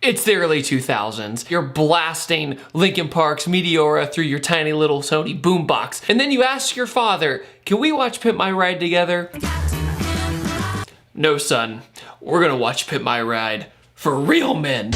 It's the early 2000s. You're blasting Linkin Park's Meteora through your tiny little Sony boombox. And then you ask your father, can we watch Pimp My Ride together? No, son. We're gonna watch Pimp My Ride for real men.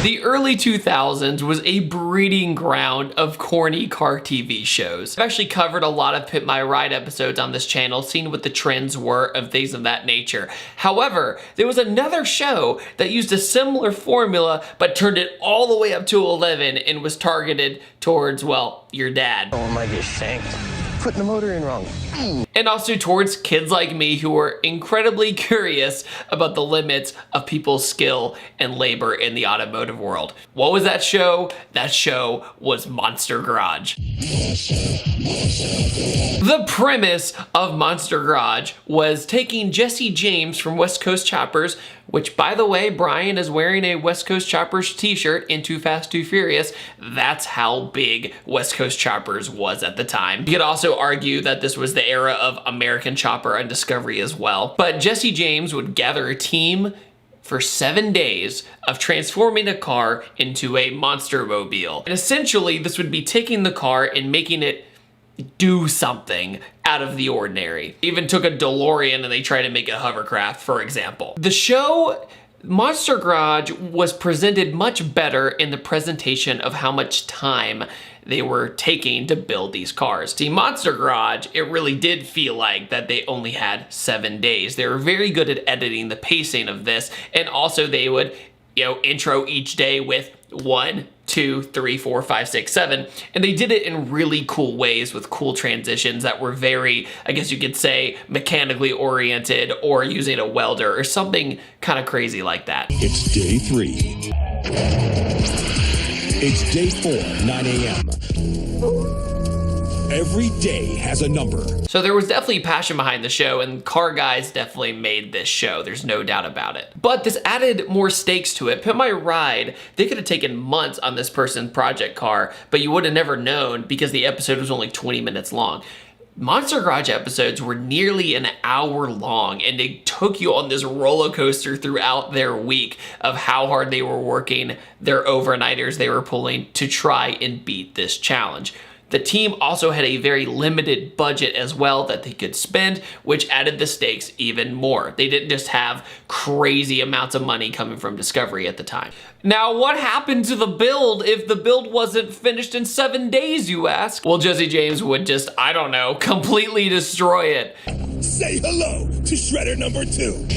The early 2000s was a breeding ground of corny car TV shows. I've actually covered a lot of Pimp My Ride episodes on this channel, seen what the trends were of things of that nature. However, there was another show that used a similar formula, but turned it all the way up to 11 and was targeted towards, well, your dad. Oh, I might get shanked. Putting the motor in wrong. And also towards kids like me who were incredibly curious about the limits of people's skill and labor in the automotive world. What was that show? That show was Monster Garage. The premise of Monster Garage was taking Jesse James from West Coast Choppers, which, by the way, Brian is wearing a West Coast Choppers t-shirt in Too Fast, Too Furious. That's how big West Coast Choppers was at the time. You could also argue that this was the era of American Chopper and Discovery as well. But Jesse James would gather a team for 7 days of transforming a car into a monster mobile. And essentially, this would be taking the car and making it do something out of the ordinary. They even took a DeLorean and they tried to make a hovercraft, for example. The show Monster Garage was presented much better in the presentation of how much time they were taking to build these cars. See, Monster Garage, it really did feel like that they only had 7 days. They were very good at editing the pacing of this, and also they would, intro each day with 1, 2, 3, 4, 5, 6, 7. And they did it in really cool ways with cool transitions that were very, I guess you could say, mechanically oriented or using a welder or something kind of crazy like that. It's day 3. It's day 4, 9 a.m. Every day has a number. So there was definitely passion behind the show, and car guys definitely made this show. There's no doubt about it. But this added more stakes to it. Pimp My Ride, they could have taken months on this person's project car, but you would have never known because the episode was only 20 minutes long. Monster Garage episodes were nearly an hour long, and they took you on this roller coaster throughout their week of how hard they were working, their overnighters they were pulling to try and beat this challenge. The team also had a very limited budget as well that they could spend, which added the stakes even more. They didn't just have crazy amounts of money coming from Discovery at the time. Now, what happened to the build if the build wasn't finished in 7 days, you ask? Well, Jesse James would just, I don't know, completely destroy it. Say hello to Shredder number 2.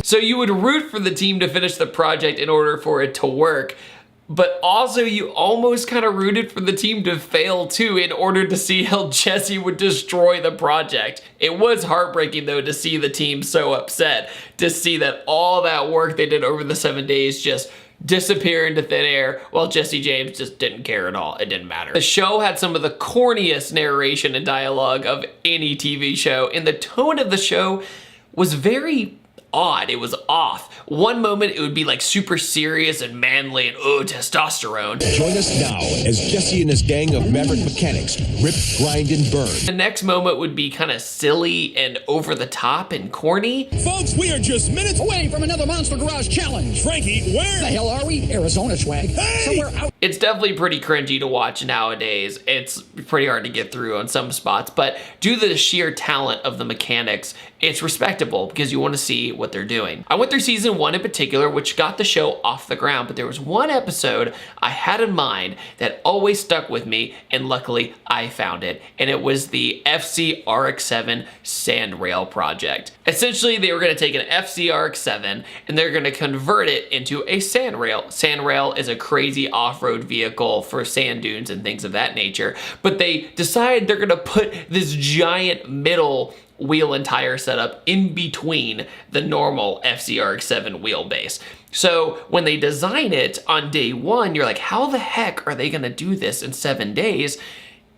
So you would root for the team to finish the project in order for it to work, but also you almost kind of rooted for the team to fail too in order to see how Jesse would destroy the project. It was heartbreaking though to see the team so upset, to see that all that work they did over the 7 days just disappear into thin air while Jesse James just didn't care at all. It didn't matter. The show had some of the corniest narration and dialogue of any TV show, and the tone of the show was very odd. It was off. One moment it would be like super serious and manly and testosterone. Join us now as Jesse and his gang of maverick mechanics rip, grind, and burn. The next moment would be kind of silly and over the top and corny. Folks, we are just minutes away from another Monster Garage challenge. Frankie, where The hell are we? Arizona swag. Hey! Somewhere out. It's definitely pretty cringy to watch nowadays. It's pretty hard to get through on some spots, but due to the sheer talent of the mechanics, it's respectable because you want to see what they're doing. I went through season 1 in particular, which got the show off the ground, but there was one episode I had in mind that always stuck with me, and luckily I found it, and it was the FC RX-7 Sandrail project. Essentially, they were going to take an FC RX-7 and they're going to convert it into a Sandrail. Sandrail is a crazy off-road vehicle for sand dunes and things of that nature, but they decide they're going to put this giant middle wheel and tire setup in between the normal FCRX-7 wheelbase. So when they design it on day 1, you're like, how the heck are they gonna do this in 7 days?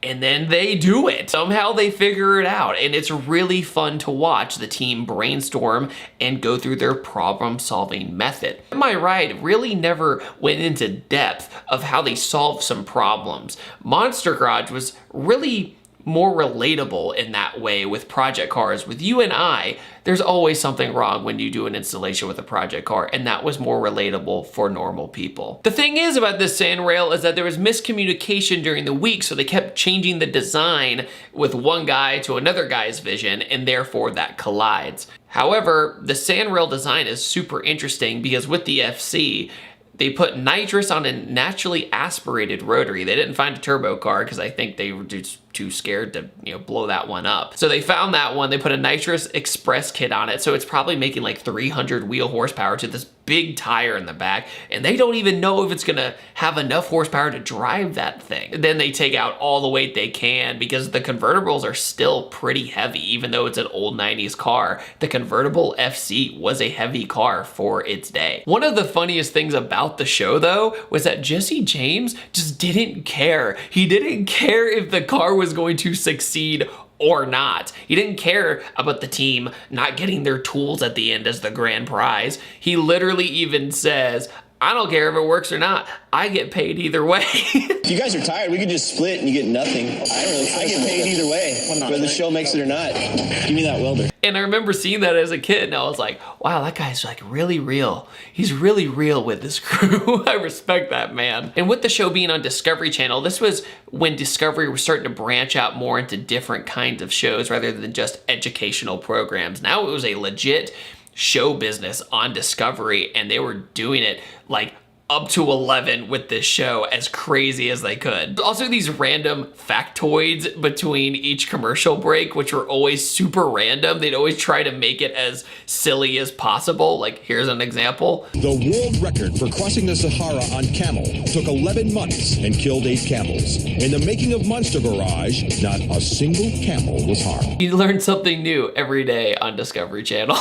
And then they do it. Somehow they figure it out. And it's really fun to watch the team brainstorm and go through their problem-solving method. My ride really never went into depth of how they solved some problems. Monster Garage was really more relatable in that way with project cars. With you and I, there's always something wrong when you do an installation with a project car, and that was more relatable for normal people. The thing is about this sandrail is that there was miscommunication during the week, so they kept changing the design with one guy to another guy's vision, and therefore that collides. However, the sandrail design is super interesting because with the FC, they put nitrous on a naturally aspirated rotary. They didn't find a turbo car because I think they were just too scared to, blow that one up. So they found that one, they put a nitrous express kit on it, so it's probably making like 300 wheel horsepower to this big tire in the back, and they don't even know if it's gonna have enough horsepower to drive that thing. Then they take out all the weight they can because the convertibles are still pretty heavy, even though it's an old 90s car. The convertible FC was a heavy car for its day. One of the funniest things about the show though was that Jesse James just didn't care. He didn't care if the car was going to succeed or not. He didn't care about the team not getting their tools at the end as the grand prize. He literally even says, I don't care if it works or not. I get paid either way. If you guys are tired, we could just split and you get nothing. I get paid either way, whether the show makes it or not. Give me that welder. And I remember seeing that as a kid, and I was like, wow, that guy's like really real. He's really real with this crew. I respect that, man. And with the show being on Discovery Channel, this was when Discovery was starting to branch out more into different kinds of shows rather than just educational programs. Now it was a legit show business on Discovery, and they were doing it like up to 11 with this show, as crazy as they could. Also these random factoids between each commercial break, which were always super random. They'd always try to make it as silly as possible. Like, here's an example. The world record for crossing the Sahara on camel took 11 months and killed 8 camels. In the making of Monster Garage, not a single camel was harmed. You learn something new every day on Discovery Channel.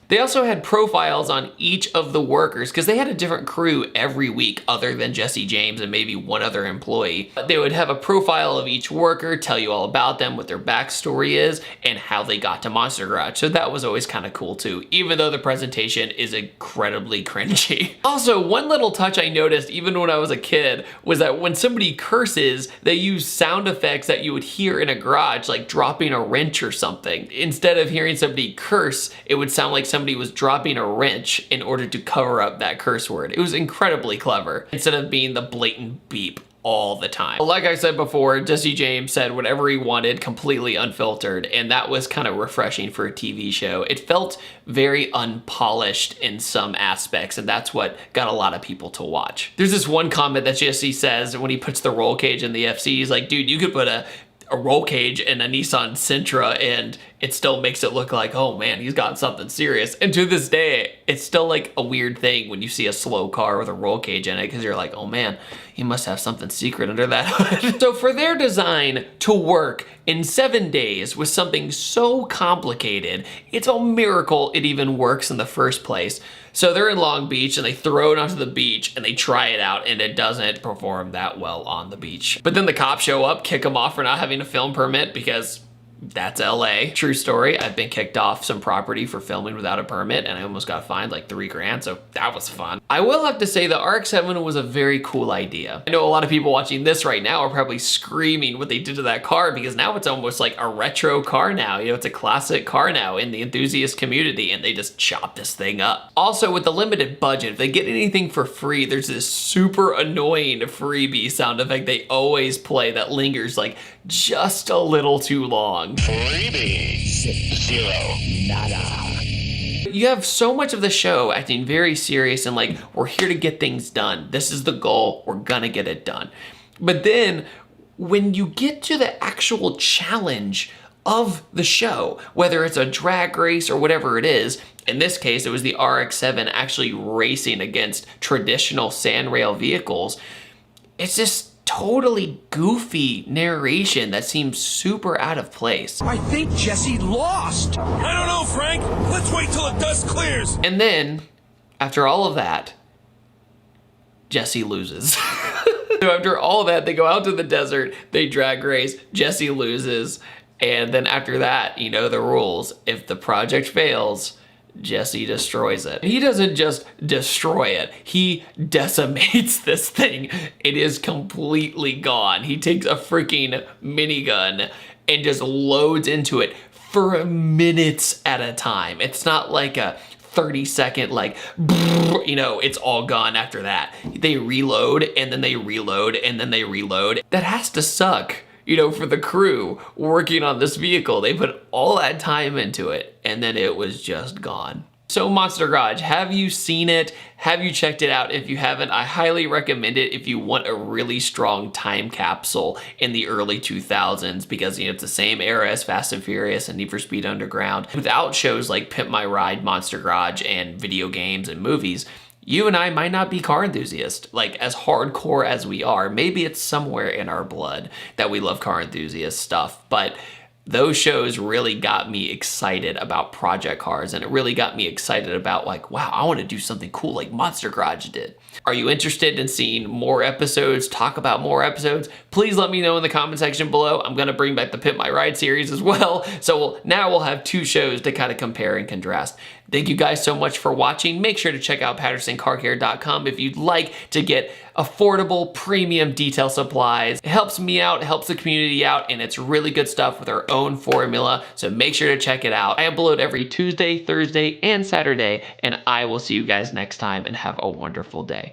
They also had profiles on each of the workers because they had a different crew every week other than Jesse James and maybe one other employee. They would have a profile of each worker, tell you all about them, what their backstory is, and how they got to Monster Garage. So that was always kind of cool too, even though the presentation is incredibly cringy. Also, one little touch I noticed even when I was a kid was that when somebody curses, they use sound effects that you would hear in a garage, like dropping a wrench or something. Instead of hearing somebody curse, it would sound like somebody was dropping a wrench in order to cover up that curse word. It was incredibly clever, instead of being the blatant beep all the time. Like I said before, Jesse James said whatever he wanted, completely unfiltered, and that was kind of refreshing for a TV show. It felt very unpolished in some aspects, and that's what got a lot of people to watch. There's this one comment that Jesse says when he puts the roll cage in the FC. He's like, dude, you could put a roll cage in a Nissan Sentra and it still makes it look like, oh man, he's got something serious. And to this day, it's still like a weird thing when you see a slow car with a roll cage in it, because you're like, oh man, he must have something secret under that hood. So for their design to work in 7 days with something so complicated, it's a miracle it even works in the first place. So they're in Long Beach and they throw it onto the beach and they try it out, and it doesn't perform that well on the beach. But then the cops show up, kick them off for not having a film permit because that's LA. True story. I've been kicked off some property for filming without a permit, and I almost got fined like $3 grand, so that was fun. I will have to say the RX-7 was a very cool idea. I know a lot of people watching this right now are probably screaming what they did to that car, because now it's almost like a retro car now. You know, it's a classic car now in the enthusiast community, and they just chop this thing up. Also, with the limited budget, if they get anything for free, there's this super annoying freebie sound effect they always play that lingers like just a little too long. Freebie. 0. Nada. You have so much of the show acting very serious and like, we're here to get things done. This is the goal. We're gonna get it done. But then when you get to the actual challenge of the show, whether it's a drag race or whatever it is, in this case, it was the RX-7 actually racing against traditional sandrail vehicles, it's just totally goofy narration that seems super out of place. I think Jesse lost. I don't know, Frank. Let's wait till the dust clears. And then, after all of that, Jesse loses. So after all that, they go out to the desert, they drag race, Jesse loses, and then after that, you know the rules. If the project fails, Jesse destroys it. He doesn't just destroy it, he decimates this thing. It is completely gone. He takes a freaking minigun and just loads into it for minutes at a time. It's not like a 30-second, like, you know, it's all gone after that. They reload, and then they reload, and then they reload. That has to suck, you know, for the crew working on this vehicle. They put all that time into it, and then it was just gone. So Monster Garage, have you seen it? Have you checked it out? If you haven't, I highly recommend it if you want a really strong time capsule in the early 2000s, because, you know, it's the same era as Fast and Furious and Need for Speed Underground. Without shows like Pimp My Ride, Monster Garage, and video games and movies, you and I might not be car enthusiasts. Like, as hardcore as we are, maybe it's somewhere in our blood that we love car enthusiast stuff, but those shows really got me excited about project cars, and it really got me excited about, like, wow, I want to do something cool like Monster Garage did. Are you interested in seeing more episodes, talk about more episodes? Please let me know in the comment section below. I'm going to bring back the Pimp My Ride series as well. So now we'll have 2 shows to kind of compare and contrast. Thank you guys so much for watching. Make sure to check out PattersonCarCare.com if you'd like to get affordable premium detail supplies. It helps me out, it helps the community out, and it's really good stuff with our own formula. So make sure to check it out. I upload every Tuesday, Thursday, and Saturday, and I will see you guys next time, and have a wonderful day.